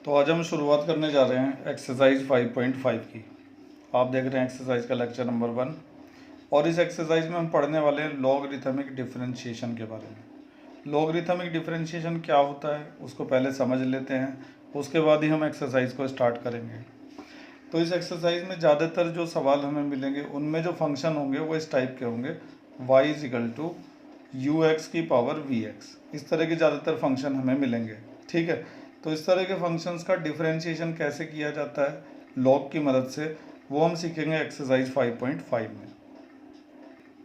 तो आज हम शुरुआत करने जा रहे हैं एक्सरसाइज 5.5 की। आप देख रहे हैं एक्सरसाइज का लेक्चर नंबर 1 और इस एक्सरसाइज में हम पढ़ने वाले हैं लॉगरिथमिक डिफरेंशिएशन के बारे में। लॉगरिथमिक डिफरेंशिएशन क्या होता है उसको पहले समझ लेते हैं, उसके बाद ही हम एक्सरसाइज को स्टार्ट करेंगे। तो इस एक्सरसाइज में ज़्यादातर जो सवाल हमें मिलेंगे उनमें जो फंक्शन होंगे वो इस टाइप के होंगे, y = ux की पावर vx। इस तरह के ज़्यादातर फंक्शन हमें मिलेंगे, ठीक है। तो इस तरह के फंक्शंस का डिफरेंशिएशन कैसे किया जाता है लॉग की मदद से, वो हम सीखेंगे एक्सरसाइज 5.5 में।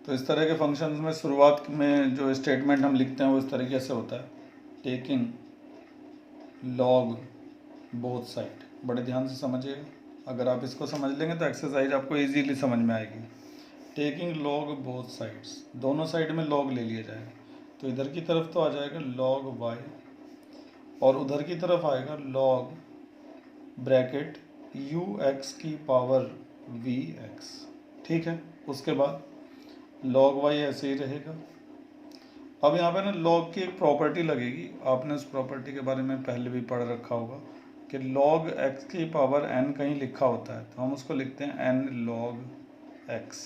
तो इस तरह के फंक्शंस में शुरुआत में जो स्टेटमेंट हम लिखते हैं वो इस तरीके से होता है, टेकिंग लॉग बोथ साइड। बड़े ध्यान से समझिएगा, अगर आप इसको समझ लेंगे तो एक्सरसाइज आपको इजीली समझ में आएगी। टेकिंग लॉग बोथ साइड्स, दोनों साइड में लॉग ले लिया जाएगा। तो इधर की तरफ तो आ जाएगा लॉग y और उधर की तरफ आएगा लॉग ब्रैकेट ux की पावर vx, ठीक है। उसके बाद लॉग y ऐसे ही रहेगा। अब यहाँ पे ना लॉग की एक प्रॉपर्टी लगेगी, आपने उस प्रॉपर्टी के बारे में पहले भी पढ़ रखा होगा कि log x की पावर n कहीं लिखा होता है तो हम उसको लिखते हैं n log x।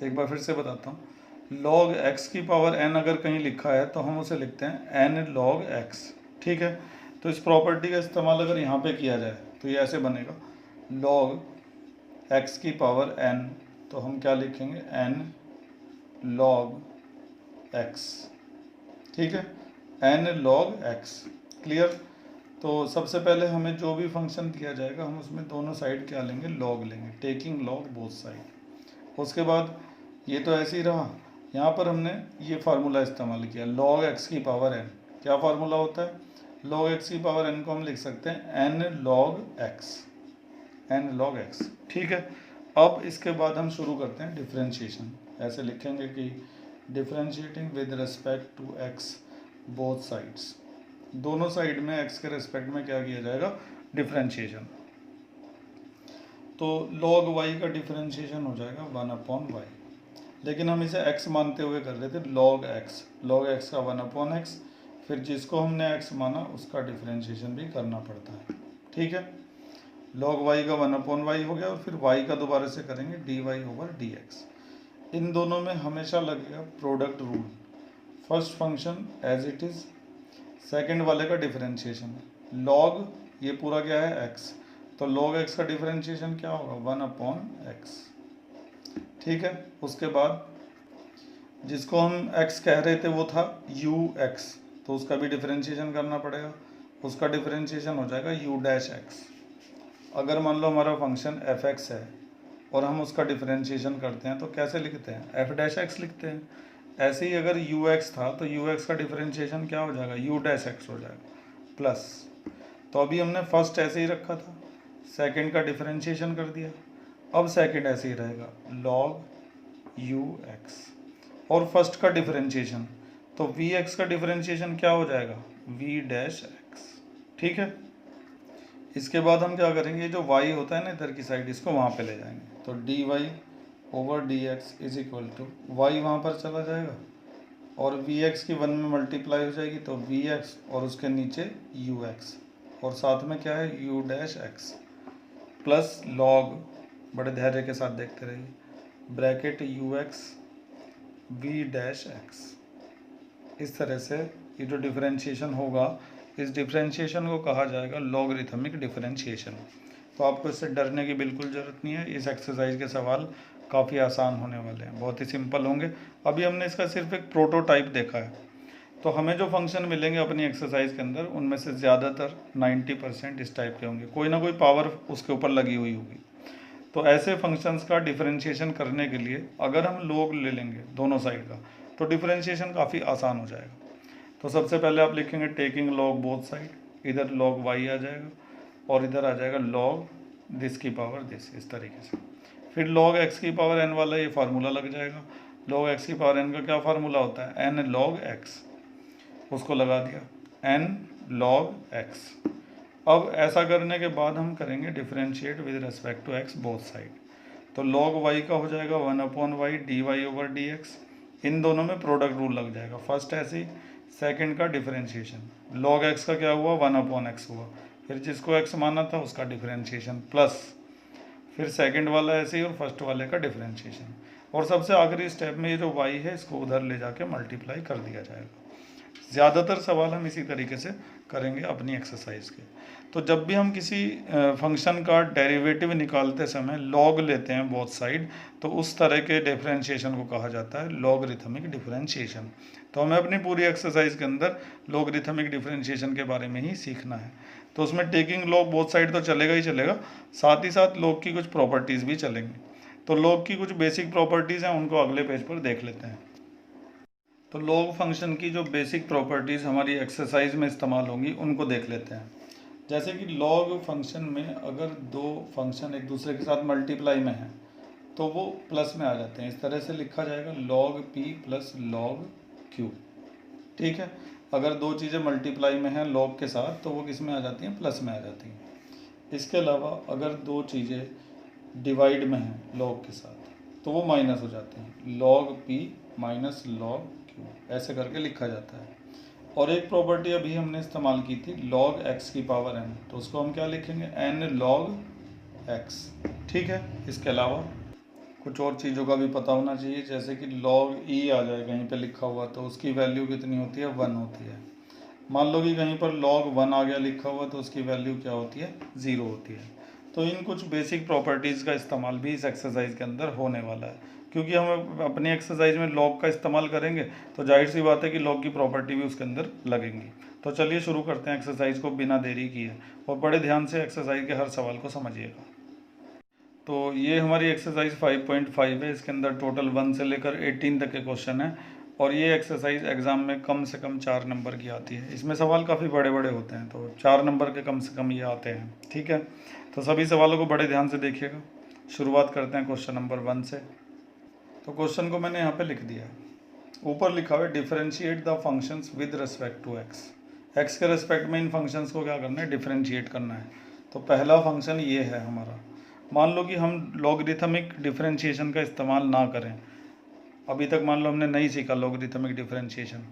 एक बार फिर से बताता हूँ, log x की पावर n अगर कहीं लिखा है तो हम उसे लिखते हैं n log x, ठीक है। तो इस प्रॉपर्टी का इस्तेमाल अगर यहाँ पे किया जाए तो ये ऐसे बनेगा, log x की पावर n, तो हम क्या लिखेंगे n log x, ठीक है, n log x। क्लियर। तो सबसे पहले हमें जो भी फंक्शन दिया जाएगा हम उसमें दोनों साइड क्या लेंगे, लॉग लेंगे, टेकिंग लॉग बोथ साइड। उसके बाद ये तो ऐसे ही रहा, यहाँ पर हमने ये फार्मूला इस्तेमाल किया log x की पावर n। क्या फार्मूला होता है, log x की पावर n को हम लिख सकते हैं n log x, n log x, ठीक है। अब इसके बाद हम शुरू करते हैं डिफरेंशिएशन। ऐसे लिखेंगे कि differentiating with respect to x both sides, दोनों साइड में x के रेस्पेक्ट में क्या किया जाएगा, डिफरेंशिएशन। तो log y का डिफरेंशिएशन हो जाएगा 1/y, लेकिन हम इसे x मानते हुए कर रहे थे, log x का 1/x, फिर जिसको हमने x माना उसका डिफरेंशिएशन भी करना पड़ता है, ठीक है। log y का 1/y हो गया और फिर y का दोबारा से करेंगे dy/dx। इन दोनों में हमेशा लगेगा product rule, first function as it is, second वाले का डिफरेंशिएशन। log ये पूरा क्या है x, तो log x का डिफरेंशिएशन क्या होगा 1/x, ठीक है। उसके बाद जिसको हम x कह रहे थे वो था ux, तो उसका भी डिफरेंशिएशन करना पड़ेगा, उसका डिफरेंशिएशन हो जाएगा u'(x). अगर मान लो हमारा फंक्शन f(x) है और हम उसका डिफरेंशिएशन करते हैं तो कैसे लिखते हैं, f'(x) लिखते हैं। ऐसे ही अगर ux था तो ux का डिफरेंशिएशन क्या हो जाएगा, u'(x) हो जाएगा प्लस। तो अभी हमने फर्स्ट ऐसे ही रखा था, सेकंड का डिफरेंशिएशन कर दिया, अब सेकंड ऐसे ही रहेगा log ux और फर्स्ट का डिफरेंशिएशन, तो vx का डिफरेंशिएशन क्या हो जाएगा v'(x), ठीक है। इसके बाद हम क्या करेंगे, जो y होता है ना इधर की साइड, इसको वहाँ पे ले जाएंगे, तो dy/dx is equal to y वहाँ पर चला जाएगा और vx की 1 में मल्टीप्लाई हो जाएगी, तो vx और उसके नीचे ux और साथ में क्या है u'(x) प्लस log, बड़े धैर्य के साथ देखते रहिए, ब्रैकेट ux v'(x). इस तरह से ये जो डिफरेंशिएशन होगा, इस डिफरेंशिएशन को कहा जाएगा लॉगरिथमिक डिफरेंशिएशन। तो आपको इससे डरने की बिल्कुल ज़रूरत नहीं है, इस एक्सरसाइज के सवाल काफ़ी आसान होने वाले हैं, बहुत ही सिंपल होंगे। अभी हमने इसका सिर्फ एक प्रोटोटाइप देखा है। तो हमें जो फंक्शन मिलेंगे अपनी एक्सरसाइज के अंदर उनमें से ज़्यादातर 90% इस टाइप के होंगे, कोई ना कोई पावर उसके ऊपर लगी हुई होगी। तो ऐसे फंक्शंस का डिफरेंशिएशन करने के लिए अगर हम लॉग ले लेंगे दोनों साइड का तो डिफरेंशिएशन काफ़ी आसान हो जाएगा। तो सबसे पहले आप लिखेंगे टेकिंग लॉग बोथ साइड, इधर log y आ जाएगा और इधर आ जाएगा log दिस की पावर दिस, इस तरीके से। फिर log x की पावर n वाला ये फार्मूला लग जाएगा, log x की पावर n का क्या फार्मूला होता है n log x, उसको लगा दिया n log x। अब ऐसा करने के बाद हम करेंगे differentiate with respect to x both side, तो log y का हो जाएगा 1/y dy/dx। इन दोनों में प्रोडक्ट रूल लग जाएगा, फर्स्ट ऐसे ही, सेकंड का डिफरेंशिएशन, log x का क्या हुआ 1/x हुआ, फिर जिसको x माना था उसका डिफरेंशिएशन प्लस, फिर सेकंड वाला ऐसे ही और फर्स्ट वाले का डिफरेंशिएशन, और सबसे आखिरी स्टेप में ये जो y है इसको उधर ले जाके मल्टीप्लाई कर दिया जाएगा। ज़्यादातर सवाल हम इसी तरीके से करेंगे अपनी एक्सरसाइज के। तो जब भी हम किसी फंक्शन का डेरिवेटिव निकालते समय लॉग लेते हैं बोथ साइड, तो उस तरह के डिफरेंशिएशन को कहा जाता है लॉगरिथमिक डिफरेंशिएशन। तो हमें अपनी पूरी एक्सरसाइज के अंदर लॉगरिथमिक डिफरेंशिएशन के बारे में ही सीखना है। तो उसमें टेकिंग लॉग बोथ साइड तो चलेगा ही चलेगा, साथ ही साथ लॉग की कुछ प्रॉपर्टीज़ भी चलेंगी। तो लॉग की कुछ बेसिक प्रॉपर्टीज़ हैं, उनको अगले पेज पर देख लेते हैं। तो लॉग फंक्शन की जो बेसिक प्रॉपर्टीज़ हमारी एक्सरसाइज में इस्तेमाल होंगी उनको देख लेते हैं। जैसे कि लॉग फंक्शन में अगर दो फंक्शन एक दूसरे के साथ मल्टीप्लाई में हैं तो वो प्लस में आ जाते हैं। इस तरह से लिखा जाएगा log p plus log q। ठीक है, अगर दो चीज़ें मल्टीप्लाई में हैं log के साथ तो वो किस में आ जाती हैं, प्लस में आ जाती हैं। इसके अलावा अगर दो चीज़ें डिवाइड में हैं log के साथ तो वो माइनस हो जाती हैं, log p minus log q, ऐसे करके लिखा जाता है। और एक प्रॉपर्टी अभी हमने इस्तेमाल की थी log x की पावर n, तो उसको हम क्या लिखेंगे, n log x। ठीक है, इसके अलावा कुछ और चीज़ों का भी पता होना चाहिए, जैसे कि log e आ जाए कहीं पे लिखा हुआ तो उसकी वैल्यू कितनी होती है, 1 होती है। मान लो कि कहीं पर log 1 आ गया लिखा हुआ तो उसकी वैल्यू क्या होती है, 0 होती है। तो इन कुछ बेसिक प्रॉपर्टीज़ का इस्तेमाल भी इस एक्सरसाइज के अंदर होने वाला है, क्योंकि हम अपनी एक्सरसाइज में log का इस्तेमाल करेंगे तो जाहिर सी बात है कि log की प्रॉपर्टी भी उसके अंदर लगेंगी। तो चलिए शुरू करते हैं एक्सरसाइज को बिना देरी किए, और बड़े ध्यान से एक्सरसाइज के हर सवाल को समझिएगा। तो ये हमारी एक्सरसाइज 5.5 है, इसके अंदर टोटल 1 से लेकर 18 तक के क्वेश्चन हैं, और ये एक्सरसाइज एग्ज़ाम में कम से कम 4 नंबर की आती है। इसमें सवाल काफ़ी बड़े बड़े होते हैं, तो 4 नंबर के कम से कम ये आते हैं। ठीक है, तो सभी सवालों को बड़े ध्यान से देखिएगा। शुरुआत करते हैं क्वेश्चन नंबर 1 से। तो क्वेश्चन को मैंने यहाँ पे लिख दिया है, ऊपर लिखा हुआ है differentiate the functions with respect to x. X के रिस्पेक्ट में इन फंक्शंस को क्या करना है, डिफरेंशिएट करना है। तो पहला फंक्शन ये है हमारा। मान लो कि हम लॉगरिथमिक डिफरेंशिएशन का इस्तेमाल ना करें, अभी तक मान लो हमने नहीं सीखा लॉगरिथमिक डिफरेंशिएशन,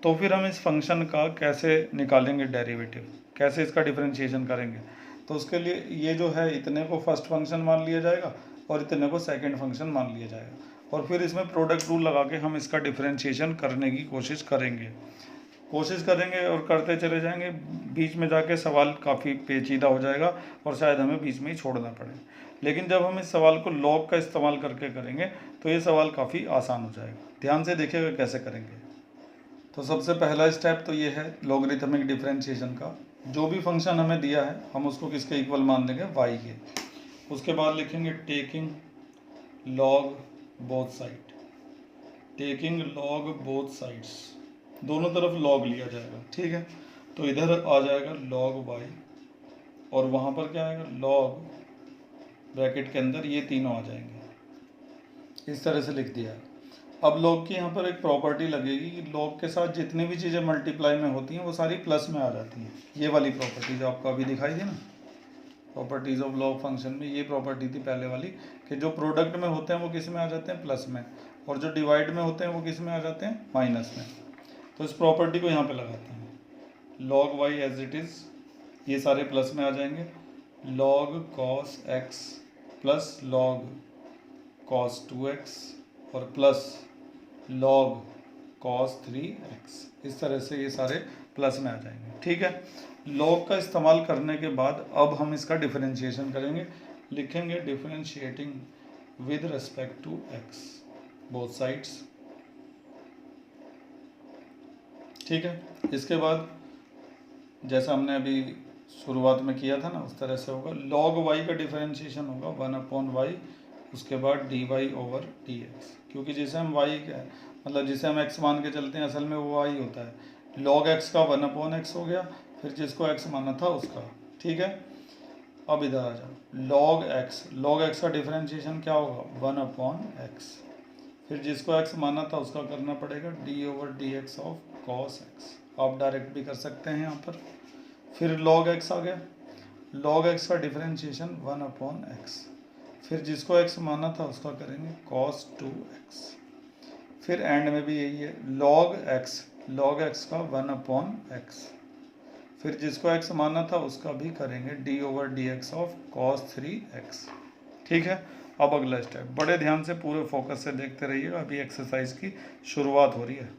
तो फिर हम इस फंक्शन का कैसे निकालेंगे डेरिवेटिव, कैसे इसका डिफरेंशिएशन करेंगे। तो उसके लिए ये जो है इतने को फर्स्ट फंक्शन मान लिया जाएगा और इतने को सेकंड फंक्शन मान लिया जाएगा, और फिर इसमें प्रोडक्ट रूल लगा के हम इसका डिफरेंशिएशन करने की कोशिश करेंगे और करते चले जाएंगे। बीच में जाके सवाल काफ़ी पेचीदा हो जाएगा और शायद हमें बीच में ही छोड़ना पड़े। लेकिन जब हम इस सवाल को लॉग का इस्तेमाल करके करेंगे तो ये सवाल काफ़ी आसान हो जाएगा। ध्यान से देखिएगा कैसे करेंगे। तो सबसे पहला स्टेप तो ये है लॉगरिथमिक डिफरेंशिएशन का। जो भी फंक्शन हमें दिया है हम उसको किसके इक्वल मान देंगे, y के। उसके बाद लिखेंगे taking log both side, taking log both sides, दोनों तरफ लॉग लिया जाएगा। ठीक है, तो इधर आ जाएगा log y और वहाँ पर क्या आएगा, log ब्रैकेट के अंदर ये तीनों आ जाएंगे। इस तरह से लिख दिया। अब log की यहाँ पर एक प्रॉपर्टी लगेगी कि log के साथ जितनी भी चीज़ें मल्टीप्लाई में होती हैं वो सारी प्लस में आ जाती हैं। ये वाली प्रॉपर्टी जो आपको अभी दिखाई दी ना, प्रॉपर्टीज ऑफ लॉग फंक्शन में ये प्रॉपर्टी थी पहले वाली, कि जो प्रोडक्ट में होते हैं वो किस में आ जाते हैं, प्लस में, और जो डिवाइड में होते हैं वो किस में आ जाते हैं, माइनस में। तो इस प्रॉपर्टी को यहाँ पे लगाते हैं, log y as it is, ये सारे प्लस में आ जाएंगे, log cos x plus log cos 2x और प्लस log cos 3x, इस तरह से ये सारे प्लस में आ जाएंगे। ठीक है, log का इस्तेमाल करने के बाद अब हम इसका डिफरेंशिएशन करेंगे। लिखेंगे differentiating with respect to x both sides. ठीक है, इसके बाद जैसा हमने अभी शुरुआत में किया था ना उस तरह से होगा। log y का डिफरेंशिएशन होगा 1/y, उसके बाद dy ओवर dx, क्योंकि जिसे हम y का मतलब जिसे हम x मान के चलते हैं असल में वो y होता है। log x का 1/x हो गया, फिर जिसको x माना था उसका। ठीक है, अब इधर आ जाओ, log x का डिफरेंशिएशन क्या होगा, 1/x, फिर जिसको x माना था उसका करना पड़ेगा d over dx of cos x। आप डायरेक्ट भी कर सकते हैं यहाँ पर। फिर log x आ गया, log x का डिफरेंशिएशन 1/x, फिर जिसको x माना था उसका करेंगे cos 2x, फिर एंड में भी यही है log x का 1/x, फिर जिसको x माना था उसका भी करेंगे d/dx ऑफ cos 3x। ठीक है। अब अगला स्टेप, बड़े ध्यान से पूरे फोकस से देखते रहिएगा, अभी एक्सरसाइज की शुरुआत हो रही है।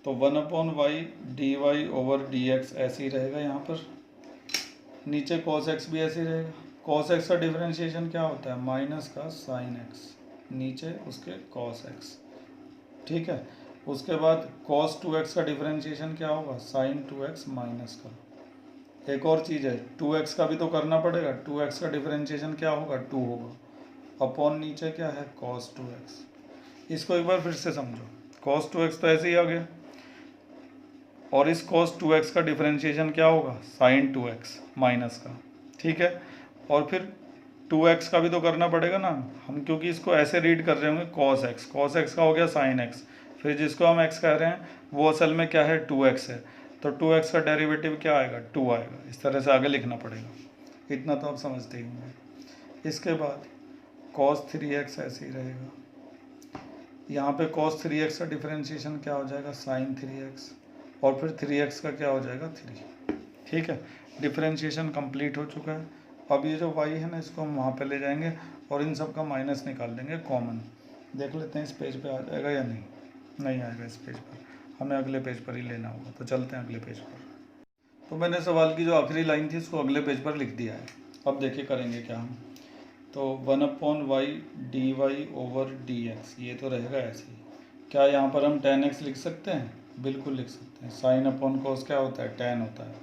तो 1/y dy/dx ऐसे ही रहेगा, यहाँ पर नीचे cos x भी ऐसे ही रहेगा। cos x का डिफरेंशिएशन क्या होता है, माइनस का sin x, नीचे उसके cos x। ठीक है। उसके बाद cos 2x का डिफरेंशिएशन क्या होगा, sin 2x माइनस का। एक और चीज़ है, 2x का भी तो करना पड़ेगा, 2x का डिफरेंशिएशन क्या होगा, 2 होगा, अपॉन नीचे क्या है, cos 2x। इसको एक बार फिर से समझो, cos 2x तो ऐसे ही आ गया, और इस cos 2x का डिफरेंशिएशन क्या होगा, sin 2x माइनस का। ठीक है। और फिर 2x का भी तो करना पड़ेगा ना, हम क्योंकि इसको ऐसे रीड कर रहे होंगे cos x का हो गया sin x, फिर जिसको हम x कह रहे हैं वो असल में क्या है, 2x है, तो 2x का डेरिवेटिव क्या आएगा, 2 आएगा। इस तरह से आगे लिखना पड़ेगा, इतना तो आप समझते ही होंगे। इसके बाद cos 3x ऐसे ही रहेगा, यहाँ पे cos 3x का डिफरेंशिएशन क्या हो जाएगा, sin 3x, और फिर 3x का क्या हो जाएगा, 3। ठीक है। डिफरेंशिएशन कंप्लीट हो चुका है। अब ये जो y है ना, इसको हम वहाँ पे ले जाएंगे और इन सब का माइनस निकाल देंगे कॉमन। देख लेते हैं इस पेज पे आ जाएगा या नहीं, नहीं आएगा इस पेज पर, हमें अगले पेज पर ही लेना होगा। तो चलते हैं अगले पेज पर। तो मैंने सवाल की जो आखिरी लाइन थी उसको अगले पेज पर लिख दिया है। अब देखिए करेंगे क्या हम, तो 1/y dy/dx, ये तो रहेगा ऐसे ही। क्या यहाँ पर हम tan x लिख सकते हैं, बिल्कुल लिख सकते हैं। sin अपॉन cos क्या होता है, tan होता है।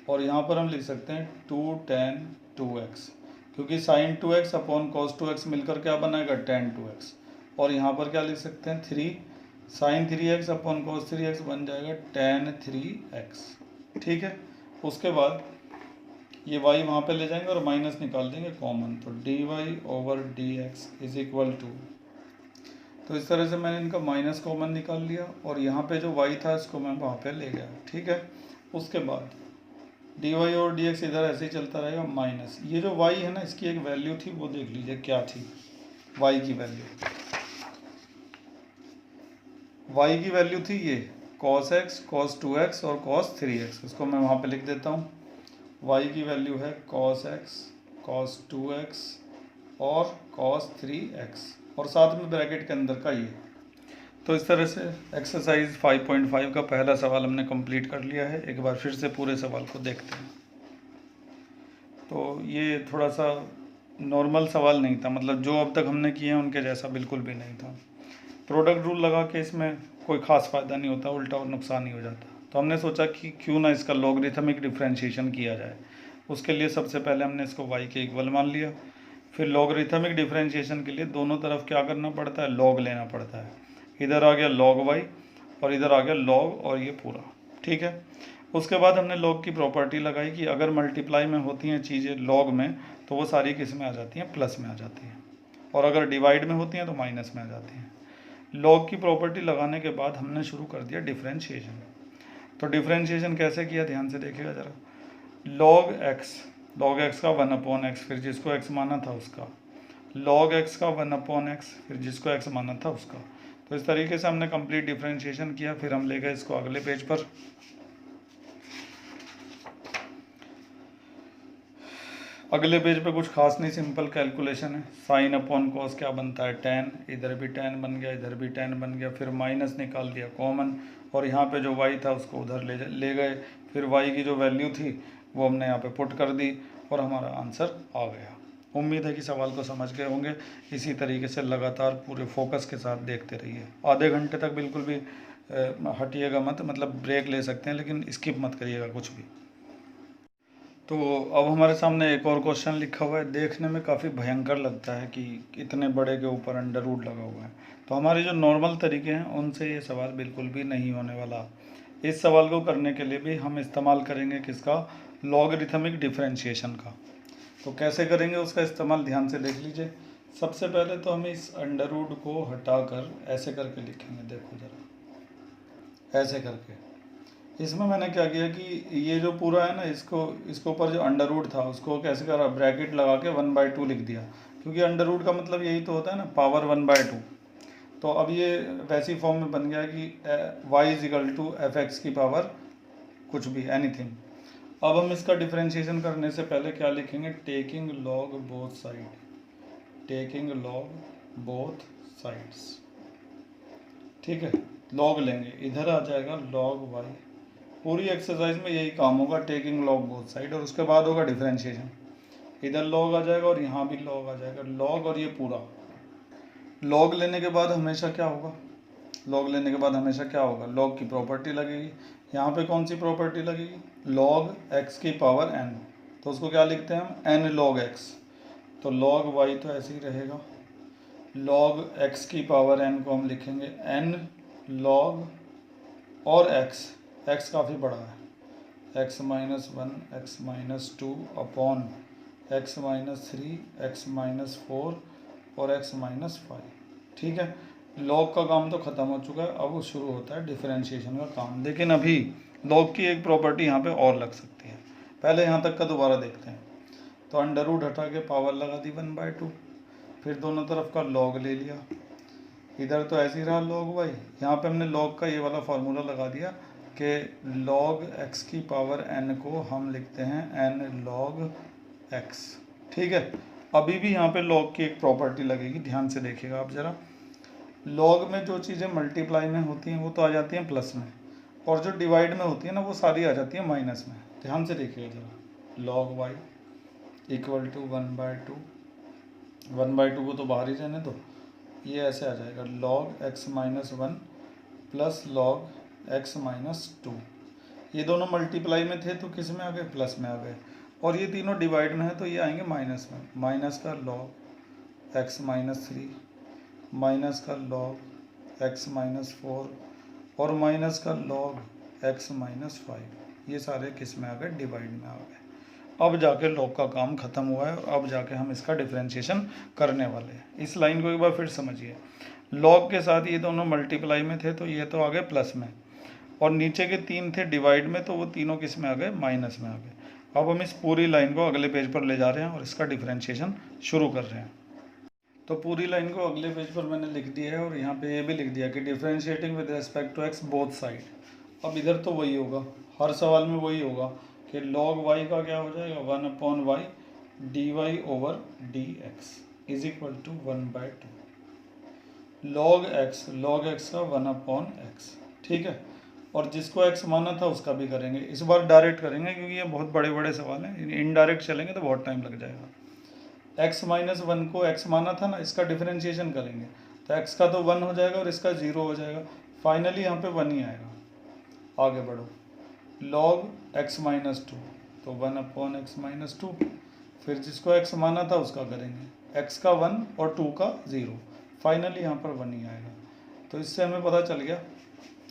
और यहाँ पर हम लिख सकते हैं 2 tan 2x, क्योंकि sin 2x upon cos 2x मिलकर क्या बनाएगा, tan 2x। और यहाँ पर क्या लिख सकते हैं, 3 sin 3x upon cos 3x बन जाएगा tan 3x। ठीक है। उसके बाद ये y वहाँ पे ले जाएंगे और माइनस निकाल देंगे कॉमन, तो dy/dx इज इक्वल टू, तो इस तरह से मैंने इनका माइनस कॉमन निकाल लिया और यहाँ पे जो y था इसको मैं वहाँ पे ले गया। ठीक है। उसके बाद dy और dx इधर ऐसे ही चलता रहेगा माइनस, ये जो y है ना इसकी एक वैल्यू थी, वो देख लीजिए क्या थी, y की वैल्यू थी ये cos x, cos 2x और cos 3x। इसको मैं वहाँ पे लिख देता हूँ, y की वैल्यू है cos x, cos 2x और cos 3x, और साथ में ब्रैकेट के अंदर का ये। तो इस तरह से एक्सरसाइज 5.5 का पहला सवाल हमने कंप्लीट कर लिया है। एक बार फिर से पूरे सवाल को देखते हैं। तो ये थोड़ा सा नॉर्मल सवाल नहीं था, मतलब जो अब तक हमने किए हैं उनके जैसा बिल्कुल भी नहीं था। प्रोडक्ट रूल लगा के इसमें कोई ख़ास फ़ायदा नहीं होता, उल्टा और नुकसान ही हो जाता। तो हमने सोचा कि क्यों ना इसका लॉगरिथमिक डिफरेंशिएशन किया जाए। उसके लिए सबसे पहले हमने इसको y के इक्वल मान लिया, फिर लॉगरिथमिक डिफरेंशिएशन के लिए दोनों तरफ क्या करना पड़ता है, लॉग लेना पड़ता है। इधर आ गया log y और इधर आ गया log और ये पूरा। ठीक है। उसके बाद हमने log की प्रॉपर्टी लगाई कि अगर मल्टीप्लाई में होती हैं चीज़ें log में, तो वो सारी किस में आ जाती हैं, प्लस में आ जाती हैं, और अगर डिवाइड में होती हैं तो माइनस में आ जाती हैं। log की प्रॉपर्टी लगाने के बाद हमने शुरू कर दिया डिफरेंशिएशन। तो डिफरेंशिएशन कैसे किया, ध्यान से देखिएगा ज़रा। log x का 1/x, फिर जिसको x माना था उसका, log x का 1/x, फिर जिसको x माना था उसका। तो इस तरीके से हमने कंप्लीट डिफरेंशिएशन किया। फिर हम ले गए इसको अगले पेज पर। अगले पेज पे कुछ खास नहीं, सिंपल कैलकुलेशन है। साइन अपॉन कॉस क्या बनता है, tan, इधर भी tan बन गया, इधर भी tan बन गया, फिर माइनस निकाल दिया कॉमन, और यहाँ पे जो y था उसको उधर ले गए, फिर y की जो वैल्यू थी वो हमने यहाँ पे पुट कर दी और हमारा आंसर आ गया। उम्मीद है कि सवाल को समझ गए होंगे। इसी तरीके से लगातार पूरे फोकस के साथ देखते रहिए। आधे घंटे तक बिल्कुल भी हटिएगा मत, मतलब ब्रेक ले सकते हैं लेकिन स्किप मत करिएगा कुछ भी। तो अब हमारे सामने एक और क्वेश्चन लिखा हुआ है, देखने में काफ़ी भयंकर लगता है कि इतने बड़े के ऊपर अंडर रूट लगा हुआ है। तो हमारे जो नॉर्मल तरीके हैं उनसे ये सवाल बिल्कुल भी नहीं होने वाला। इस सवाल को करने के लिए भी हम इस्तेमाल करेंगे किसका, लॉगरिथमिक डिफरेंशिएशन का। तो कैसे करेंगे उसका इस्तेमाल, ध्यान से देख लीजिए। सबसे पहले तो हम इस अंडर रूट को हटाकर ऐसे करके लिखेंगे, देखो ज़रा ऐसे करके। इसमें मैंने क्या किया कि ये जो पूरा है ना, इसको ऊपर जो अंडर रूट था उसको कैसे करा, ब्रैकेट लगा के 1/2 लिख दिया, क्योंकि अंडर रूट का मतलब यही तो होता है ना, पावर 1/2। तो अब ये वैसी फॉर्म में बन गया कि y is equal to f x की पावर कुछ भी, एनीथिंग। अब हम इसका डिफरेंशिएशन करने से पहले क्या लिखेंगे, taking log both side, taking log both sides, ठीक है। लॉग लेंगे, इधर आ जाएगा लॉग वाई, पूरी एक्सरसाइज में यही काम होगा, टेकिंग लॉग बोथ साइड, और उसके बाद होगा डिफरेंशिएशन, इधर लॉग आ जाएगा और यहाँ भी लॉग आ जाएगा, लॉग और ये पूरा। लॉग लेने के बाद हमेशा क्या होगा, लॉग लेने के बाद हमेशा क्या होगा, लॉग की प्रॉपर्टी लगेगी। यहाँ पे कौन सी प्रॉपर्टी लगेगी, लॉग एक्स की पावर एन, तो उसको क्या लिखते हैं हम, एन लॉग एक्स, तो लॉग वाई तो ऐसे ही रहेगा, लॉग एक्स की पावर एन को हम लिखेंगे एन लॉग, और एक्स, एक्स काफ़ी बड़ा है, x minus one, x minus two upon x minus three, x minus four और एक्स माइनस फाइव, ठीक है। लॉग का काम तो ख़त्म हो चुका है, अब शुरू होता है डिफरेंशिएशन का काम। लेकिन अभी लॉग की एक प्रॉपर्टी यहाँ पे और लग सकती है, पहले यहाँ तक का दोबारा देखते हैं। तो अंडर रूट हटा के पावर लगा दी 1/2, फिर दोनों तरफ का लॉग ले लिया, इधर तो ऐसे ही रहा लॉग वाई, यहाँ पे हमने लॉग का ये वाला फार्मूला लगा दिया कि लॉग एक्स की पावर एन को हम लिखते हैं एन लॉग एक्स, ठीक है। अभी भी यहाँ पे लॉग की एक प्रॉपर्टी लगेगी, ध्यान से देखिएगा आप ज़रा। लॉग में जो चीज़ें मल्टीप्लाई में होती हैं वो तो आ जाती हैं प्लस में, और जो डिवाइड में होती है ना वो सारी आ जाती हैं माइनस में। ध्यान से देखिएगा ज़रा, लॉग वाई इक्वल टू 1/2, 1/2 को तो बाहर ही रहने दो, ये ऐसे आ जाएगा log x minus one plus log x minus to, ये दोनों मल्टीप्लाई में थे तो किस में आ गए, प्लस में आ गए, और ये तीनों डिवाइड में है तो ये आएंगे माइनस में, माइनस का log x minus three, minus का लॉग एक्स माइनस फोर और माइनस का लॉग एक्स माइनस फाइव, ये सारे किस में आ गए, डिवाइड में आ गए। अब जाके लॉग का काम खत्म हुआ है, और अब जाके हम इसका डिफरेंशिएशन करने वाले हैं। इस लाइन को एक बार फिर समझिए, लॉग के साथ ये दोनों मल्टीप्लाई में थे तो ये तो आ गए प्लस में, और नीचे के तीन थे डिवाइड में तो वो तीनों किस में आ गए, माइनस में आ गए। अब हम इस पूरी लाइन को अगले पेज पर ले जा रहे हैं और इसका डिफरेंशिएशन शुरू कर रहे हैं। तो पूरी लाइन को अगले पेज पर मैंने लिख दिया है, और यहाँ पे ये भी लिख दिया कि differentiating with respect to x both side. अब इधर तो वही होगा, हर सवाल में वही होगा कि लॉग वाई का क्या हो जाएगा, 1/y dy over d x is equal to 1/2, log x का 1/x, ठीक है। और जिसको x माना था उसका भी करेंगे, इस बार डायरेक्ट करेंगे क्योंकि ये बहुत बड़े बड़े सवाल हैं, इनडायरेक्ट चलेंगे तो बहुत टाइम लग जाएगा। x माइनस वन को x माना था ना, इसका डिफरेंशिएशन करेंगे तो x का तो 1 हो जाएगा और इसका 0 हो जाएगा, फाइनली यहाँ पे 1 ही आएगा। आगे बढ़ो, लॉग x माइनस टू तो 1/x माइनस टू, फिर जिसको x माना था उसका करेंगे, x का 1 और 2 का 0, फाइनली यहाँ पर 1 ही आएगा। तो इससे हमें पता चल गया।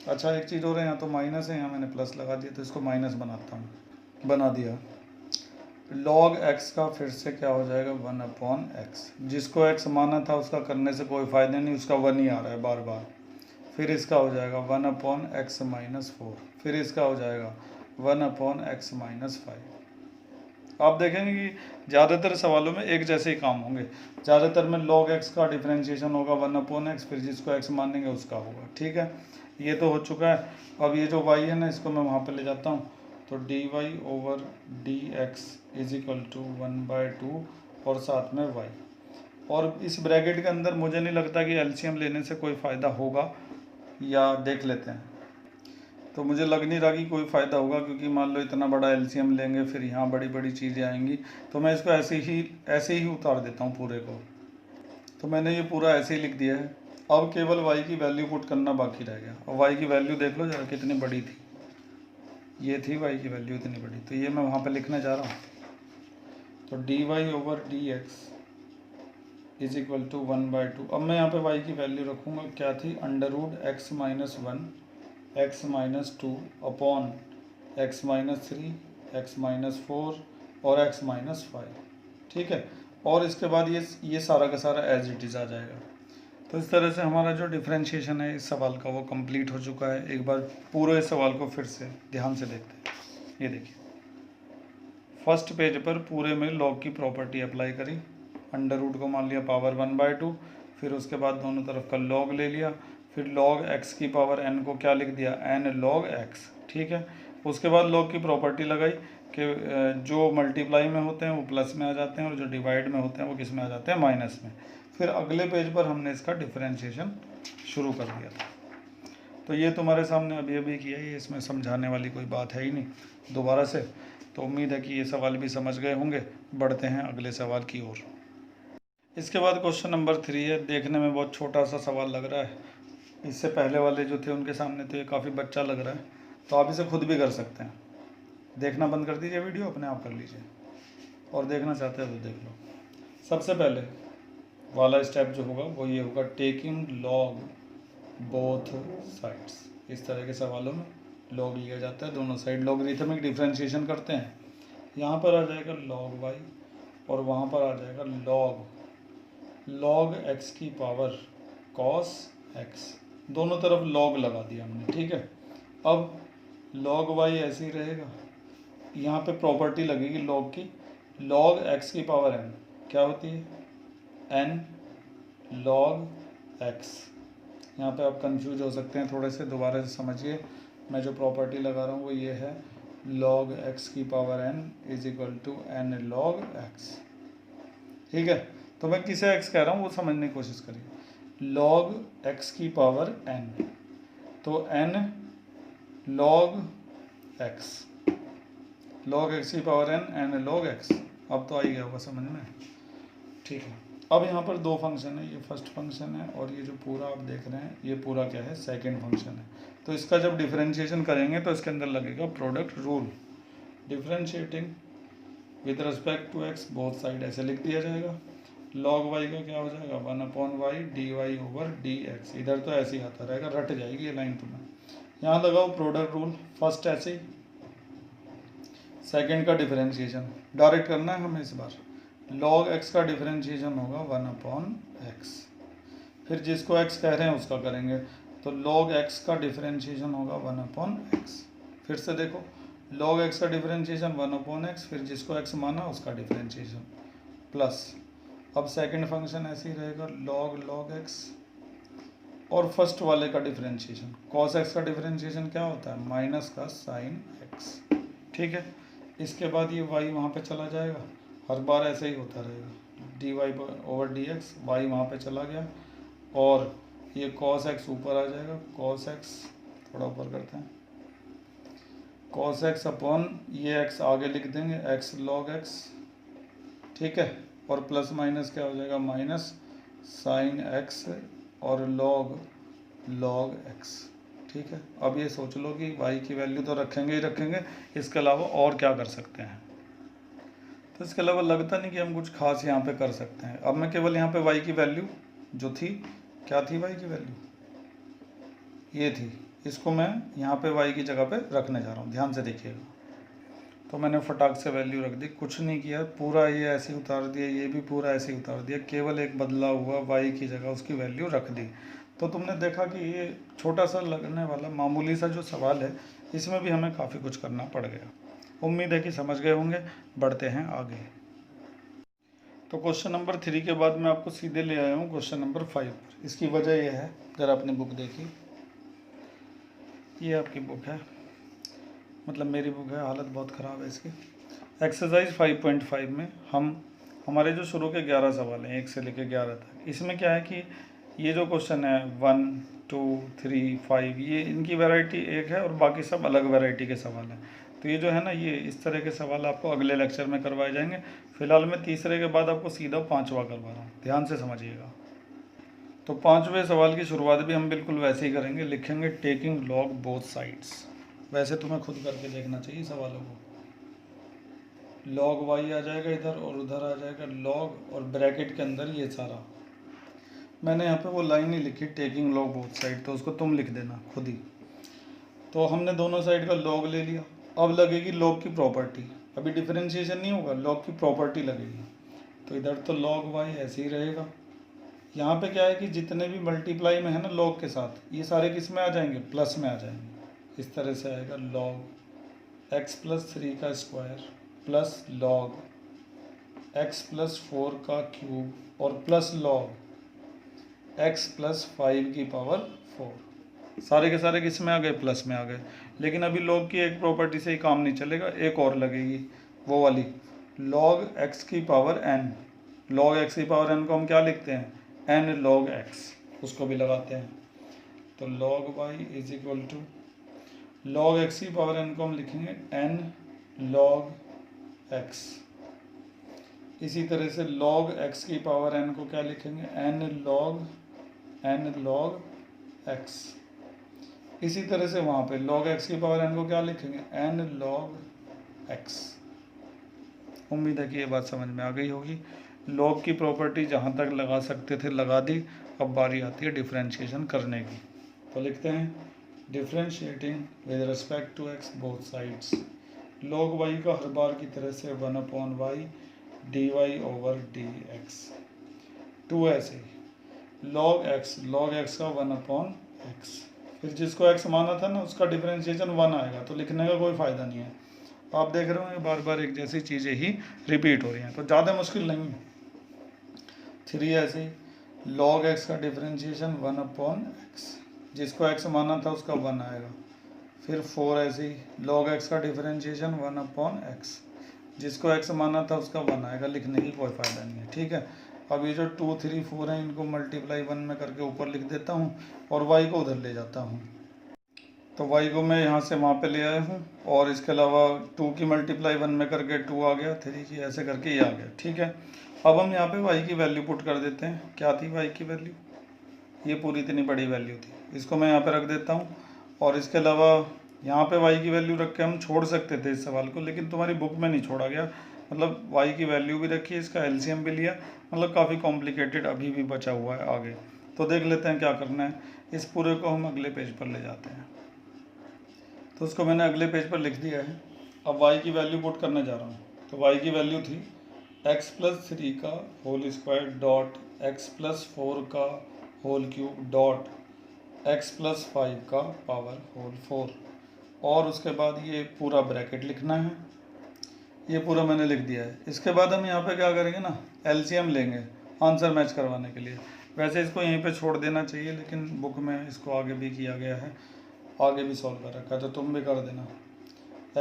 अच्छा एक चीज़ और है, यहाँ तो माइनस है, यहाँ मैंने प्लस लगा दिया तो इसको माइनस बनाता हूँ, बना दिया। लॉग एक्स का फिर से क्या हो जाएगा, 1/x, जिसको x माना था उसका करने से कोई फ़ायदा नहीं, उसका 1 ही आ रहा है बार बार। फिर इसका हो जाएगा 1/x माइनस फोर, फिर इसका हो जाएगा 1/x माइनस फाइव। आप देखेंगे कि ज़्यादातर सवालों में एक जैसे ही काम होंगे, ज़्यादातर में log x का डिफरेंशिएशन होगा 1/x, फिर जिसको x मानेंगे उसका होगा, ठीक है। ये तो हो चुका है। अब ये जो y है ना, इसको मैं वहाँ पे ले जाता हूँ, तो dy over d x is equal to 1/2 और साथ में y, और इस ब्रैकेट के अंदर मुझे नहीं लगता कि एलसीएम लेने से कोई फ़ायदा होगा, या देख लेते हैं। तो मुझे लग नहीं रहा कि कोई फ़ायदा होगा, क्योंकि मान लो इतना बड़ा एलसीएम लेंगे फिर यहाँ बड़ी बड़ी चीज़ें आएंगी, तो मैं इसको ऐसे ही उतार देता हूँ पूरे को। तो मैंने ये पूरा ऐसे ही लिख दिया है। अब केवल y की वैल्यू पुट करना बाकी रह गया, और y की वैल्यू देख लो जरा कितनी बड़ी थी, ये थी y की वैल्यू इतनी बड़ी, तो ये मैं वहाँ पर लिखने जा रहा हूँ। तो dy over d x is equal to 1/2। अब मैं यहाँ पे y की वैल्यू रखूँगा, क्या थी, under root x minus one, x minus two upon x minus three, x minus four और एक्स माइनस फाइव, ठीक है। और इसके बाद ये सारा का सारा एज इट इज़ आ जाएगा। तो इस तरह से हमारा जो डिफरेंशिएशन है इस सवाल का वो कंप्लीट हो चुका है। एक बार पूरे सवाल को फिर से ध्यान से देखते हैं। ये देखिए, फर्स्ट पेज पर पूरे में लॉग की प्रॉपर्टी अप्लाई करी, अंडर रूट को मान लिया पावर 1/2, फिर उसके बाद दोनों तरफ का लॉग ले लिया, फिर लॉग एक्स की पावर एन को क्या लिख दिया, एन लॉग एक्स, ठीक है। उसके बाद लॉग की प्रॉपर्टी लगाई कि जो मल्टीप्लाई में होते हैं वो प्लस में आ जाते हैं और जो डिवाइड में होते हैं वो किस में आ जाते हैं, माइनस में। फिर अगले पेज पर हमने इसका डिफरेंशिएशन शुरू कर दिया था। तो ये तुम्हारे सामने अभी अभी किया है, इसमें समझाने वाली कोई बात है ही नहीं दोबारा से। तो उम्मीद है कि ये सवाल भी समझ गए होंगे। बढ़ते हैं अगले सवाल की ओर। इसके बाद क्वेश्चन नंबर 3 है। देखने में बहुत छोटा सा सवाल लग रहा है, इससे पहले वाले जो थे उनके सामने तो ये काफ़ी बच्चा लग रहा है, तो आप इसे खुद भी कर सकते हैं। देखना बंद कर दीजिए वीडियो, अपने आप कर लीजिए, और देखना चाहते हैं तो देख लो। सबसे पहले वाला स्टेप जो होगा वो ये होगा, टेकिंग लॉग बोथ साइड्स। इस तरह के सवालों में लॉग लिया जाता है दोनों साइड, लॉगरिथमिक डिफरेंशिएशन करते हैं। यहाँ पर आ जाएगा लॉग वाई और वहाँ पर आ जाएगा लॉग एक्स की पावर कॉस एक्स। दोनों तरफ लॉग लगा दिया हमने, ठीक है। अब लॉग वाई ऐसे ही रहेगा, यहाँ पे प्रॉपर्टी लगेगी लॉग की, लॉग एक्स की पावर एन क्या होती है, एन लॉग एक्स। यहाँ पे आप कंफ्यूज हो सकते हैं थोड़े से, दोबारा से समझिए। मैं जो प्रॉपर्टी लगा रहा हूँ वो ये है, लॉग एक्स की power n is equal to n log x, ठीक है। तो मैं किसे एक्स कह रहा हूँ वो समझने की कोशिश करिए। लॉग एक्स की पावर एन, तो n log x, log x की पावर एन लॉग एक्स। अब तो आ ही गया होगा समझ में, ठीक है। अब यहाँ पर दो फंक्शन है, ये फर्स्ट फंक्शन है और ये जो पूरा आप देख रहे हैं ये पूरा क्या है, सेकंड फंक्शन है। तो इसका जब डिफरेंशिएशन करेंगे तो इसके अंदर लगेगा product rule, differentiating with respect to x both side, ऐसे लिख दिया जाएगा। लॉग वाई का क्या हो जाएगा, 1/y d y over d x. इधर तो ऐसे ही आता रहेगा, रट जाएगी ये लाइन तुम्हें। यहाँ लगाओ प्रोडक्ट रूल, फर्स्ट ऐसे ही, सेकंड का डिफरेंशिएशन डायरेक्ट करना है हमें इस बार। लॉग एक्स का डिफरेंशिएशन होगा 1/x, फिर जिसको x कह रहे हैं उसका करेंगे, तो लॉग x का डिफरेंशिएशन होगा 1/x। फिर से देखो, लॉग x का डिफरेंशिएशन 1/x, फिर जिसको x माना उसका डिफरेंशिएशन प्लस। अब सेकंड फंक्शन ऐसे ही रहेगा, लॉग x और फर्स्ट वाले का डिफरेंशिएशन, cos x का डिफरेंशिएशन क्या होता है, माइनस का साइन x, ठीक है। इसके बाद ये y वहाँ पे चला जाएगा, हर बार ऐसे ही होता रहेगा, d y over d x, y वहाँ पर चला गया और ये cos x ऊपर आ जाएगा, cos x थोड़ा ऊपर करते हैं, cos x अपॉन ये x आगे लिख देंगे, x log x, ठीक है। और प्लस माइनस क्या हो जाएगा, माइनस साइन x और log x, ठीक है। अब ये सोच लो कि y की वैल्यू तो रखेंगे ही रखेंगे, इसके अलावा और क्या कर सकते हैं। तो इसके अलावा लगता नहीं कि हम कुछ खास यहाँ पे कर सकते हैं। अब मैं केवल यहाँ पे y की वैल्यू जो थी, क्या थी y की वैल्यू, ये थी, इसको मैं यहाँ पे y की जगह पे रखने जा रहा हूँ, ध्यान से देखिएगा। तो मैंने फटाक से वैल्यू रख दी, कुछ नहीं किया, पूरा ये ऐसे ही उतार दिया, ये भी पूरा ऐसे ही उतार दिया, केवल एक बदला हुआ y की जगह उसकी वैल्यू रख दी। तो तुमने देखा कि ये छोटा सा लगने वाला मामूली सा जो सवाल है, इसमें भी हमें काफ़ी कुछ करना पड़ गया। उम्मीद है कि समझ गए होंगे। बढ़ते हैं आगे। तो क्वेश्चन नंबर 3 के बाद मैं आपको सीधे ले आया हूँ क्वेश्चन नंबर 5 पर। इसकी वजह यह है, ज़रा अपनी बुक देखिए, ये आपकी बुक है, मतलब मेरी बुक है, हालत बहुत ख़राब है इसकी। एक्सरसाइज 5.5 में हमारे जो शुरू के 11 सवाल हैं 1 से लेकर 11 तक, इसमें क्या है कि ये जो क्वेश्चन है 1, 2, 3, 5, ये इनकी वैरायटी एक है और बाकी सब अलग वैरायटी के सवाल हैं। तो ये जो है ना, ये इस तरह के सवाल आपको अगले लेक्चर में करवाए जाएंगे। फिलहाल मैं तीसरे के बाद आपको सीधा 5वां करवा रहा हूँ, ध्यान से समझिएगा। तो 5वें सवाल की शुरुआत भी हम बिल्कुल वैसे ही करेंगे, लिखेंगे टेकिंग लॉग बोथ साइड्स। वैसे तुम्हें खुद करके देखना चाहिए सवालों को। लॉग वाई आ जाएगा इधर और उधर आ जाएगा लॉग, और ब्रैकेट के अंदर ये सारा। मैंने यहाँ पे वो लाइन ही लिखी टेकिंग लॉग बोथ साइड, तो उसको तुम लिख देना खुद ही। तो हमने दोनों साइड का लॉग ले लिया, अब लगेगी लॉग की प्रॉपर्टी। अभी डिफरेंशिएशन नहीं होगा, लॉग की प्रॉपर्टी लगेगी। तो इधर तो लॉग वाई ऐसे ही रहेगा। यहाँ पे क्या है कि जितने भी मल्टीप्लाई में है ना लॉग के साथ, ये सारे किस में आ जाएंगे, प्लस में आ जाएंगे। इस तरह से आएगा लॉग x + 3 का स्क्वायर प्लस लॉग x + 4 का क्यूब और प्लस लॉग x + 5 की पावर 4। सारे के सारे किस में आ गए, प्लस में आ गए। लेकिन अभी लॉग की एक प्रॉपर्टी से ही काम नहीं चलेगा, एक और लगेगी, वो वाली log x की पावर n। log x की पावर n को हम क्या लिखते हैं, n log x, उसको भी लगाते हैं। तो log y is equal to log x की पावर n को हम लिखेंगे n log x। इसी तरह से log x की पावर n को क्या लिखेंगे, n log x। इसी तरह से वहाँ पे log x की पावर n को क्या लिखेंगे, n log x। उम्मीद है कि ये बात समझ में आ गई होगी। log की प्रॉपर्टी जहाँ तक लगा सकते थे लगा दी, अब बारी आती है डिफरेंशिएशन करने की। तो लिखते हैं differentiating with respect to x both sides. log y का हर बार की तरह से 1/y dy ओवर dx। 2 ऐसे log x का 1/x। फिर जिसको x माना था ना उसका डिफरेंशिएशन 1 आएगा, तो लिखने का कोई फ़ायदा नहीं है। आप देख रहे हो बार बार एक जैसी चीज़ें ही रिपीट हो रही हैं, तो ज़्यादा मुश्किल नहीं है। 3 ऐसे log x का डिफरेंशिएशन 1/x, जिसको x माना था उसका 1 आएगा। फिर 4 ऐसे log x का डिफरेंशिएशन 1/x, जिसको x माना था उसका 1 आएगा। लिखने की कोई फ़ायदा नहीं है, ठीक है। अब ये जो 2, 3, 4 हैं इनको मल्टीप्लाई 1 में करके ऊपर लिख देता हूँ और y को उधर ले जाता हूँ। तो y को मैं यहाँ से वहाँ पे ले आया हूँ, और इसके अलावा 2 की मल्टीप्लाई 1 में करके 2 आ गया, 3 की ऐसे करके ये आ गया, ठीक है। अब हम यहाँ पे y की वैल्यू पुट कर देते हैं। क्या थी y की वैल्यू, ये पूरी इतनी बड़ी वैल्यू थी, इसको मैं यहाँ पे रख देता हूँ। और इसके अलावा यहाँ पे y की वैल्यू रख के हम छोड़ सकते थे इस सवाल को, लेकिन तुम्हारी बुक में नहीं छोड़ा गया। मतलब y की वैल्यू भी रखी, इसका एलसीएम भी लिया, मतलब काफ़ी कॉम्प्लिकेटेड अभी भी बचा हुआ है आगे। तो देख लेते हैं क्या करना है। इस पूरे को हम अगले पेज पर ले जाते हैं। तो उसको मैंने अगले पेज पर लिख दिया है। अब y की वैल्यू पुट करने जा रहा हूँ। तो y की वैल्यू थी x+3 का होल स्क्वायर डॉट x+4 का होल क्यूब डॉट x+5 का पावर होल 4, और उसके बाद ये पूरा ब्रैकेट लिखना है। ये पूरा मैंने लिख दिया है। इसके बाद हम यहाँ पे क्या करेंगे ना, एलसीएम लेंगे आंसर मैच करवाने के लिए। वैसे इसको यहीं पे छोड़ देना चाहिए, लेकिन बुक में इसको आगे भी किया गया है, आगे भी सॉल्व कर रखा है, तो तुम भी कर देना।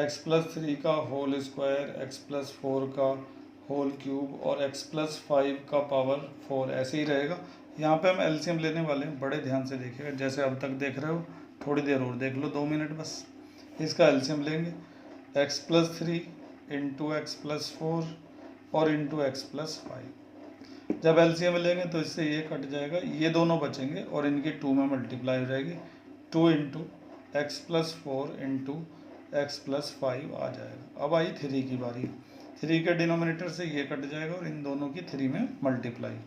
x+3 का होल स्क्वायर, x+4 का होल क्यूब और x+5 का पावर 4, ऐसे ही रहेगा। यहाँ पे हम एलसीएम लेने वाले हैं, बड़े ध्यान से देखिएगा। जैसे अब तक देख रहे हो, थोड़ी देर और देख लो, 2 मिनट बस। इसका एलसीएम लेंगे x+3 इंटू x+4 और इंटू x+5। जब एलसीएम लेंगे तो इससे ये कट जाएगा, ये दोनों बचेंगे और इनकी 2 में मल्टीप्लाई हो जाएगी। 2 इंटू x+4 इंटू x+5 आ जाएगा। अब आई 3 की बारी। 3 के डिनोमिनेटर से ये कट जाएगा और इन दोनों की 3 में मल्टीप्लाई।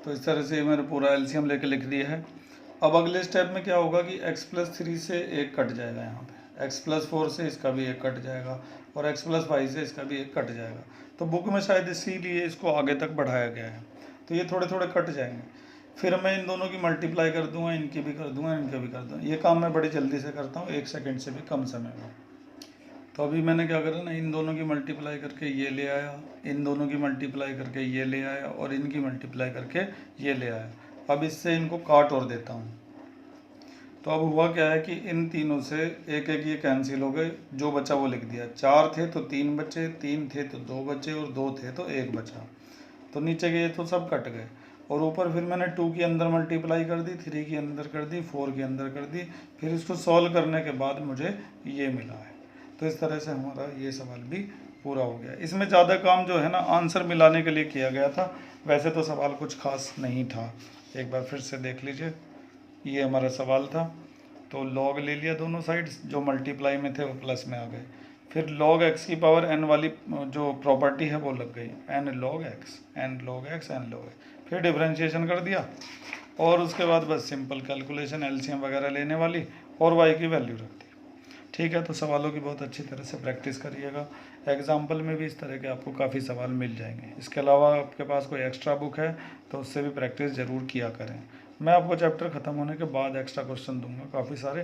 तो इस तरह से मैंने पूरा एलसीएम लेके लिख दिया है। अब अगले स्टेप में क्या होगा कि x+3 से एक कट जाएगा, यहाँ पे x+4 से इसका भी एक कट जाएगा और x+5 से इसका भी एक कट जाएगा। तो बुक में शायद इसीलिए इसको आगे तक बढ़ाया गया है। तो ये थोड़े थोड़े कट जाएंगे, फिर मैं इन दोनों की मल्टीप्लाई कर दूंगा, इनकी भी कर दूंगा, इनके भी कर दूंगा। ये काम मैं बड़ी जल्दी से करता हूँ, 1 सेकंड से भी कम समय में। तो अभी मैंने क्या करा ना, इन दोनों की मल्टीप्लाई करके ये ले आया, इन दोनों की मल्टीप्लाई करके ये ले आया और इनकी मल्टीप्लाई करके ये ले आया। अब इससे इनको काट और देता हूँ। तो अब हुआ क्या है कि इन तीनों से एक एक ये कैंसिल हो गए, जो बचा वो लिख दिया। 4 थे तो 3 बचे, 3 थे तो 2 बचे और 2 थे तो 1 बचा। तो नीचे के ये तो सब कट गए, और ऊपर फिर मैंने 2 के अंदर मल्टीप्लाई कर दी, 3 के अंदर कर दी, 4 के अंदर कर दी। फिर इसको सॉल्व करने के बाद मुझे ये मिला है। तो इस तरह से हमारा ये सवाल भी पूरा हो गया। इसमें ज़्यादा काम जो है ना आंसर मिलाने के लिए किया गया था, वैसे तो सवाल कुछ खास नहीं था। एक बार फिर से देख लीजिए, ये हमारा सवाल था। तो log ले लिया दोनों साइड्स, जो मल्टीप्लाई में थे वो प्लस में आ गए। फिर log x की पावर n वाली जो प्रॉपर्टी है वो लग गई, n log x, n log x, n log x। फिर डिफरेंशिएशन कर दिया और उसके बाद बस सिंपल कैलकुलेशन एलसीएम वगैरह लेने वाली और y की वैल्यू रख दी। ठीक है, तो सवालों की बहुत अच्छी तरह से प्रैक्टिस करिएगा। एग्जाम्पल में भी इस तरह के आपको काफ़ी सवाल मिल जाएंगे। इसके अलावा आपके पास कोई एक्स्ट्रा बुक है तो उससे भी प्रैक्टिस ज़रूर किया करें। मैं आपको चैप्टर ख़त्म होने के बाद एक्स्ट्रा क्वेश्चन दूंगा काफ़ी सारे,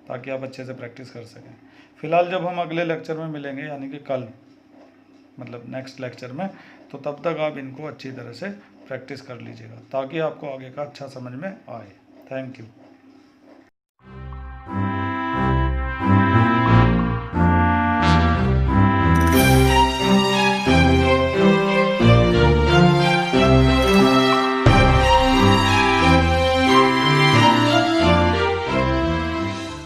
ताकि आप अच्छे से प्रैक्टिस कर सकें। फ़िलहाल जब हम अगले लेक्चर में मिलेंगे, यानी कि कल, मतलब नेक्स्ट लेक्चर में, तो तब तक आप इनको अच्छी तरह से प्रैक्टिस कर लीजिएगा, ताकि आपको आगे का अच्छा समझ में आए। Thank you.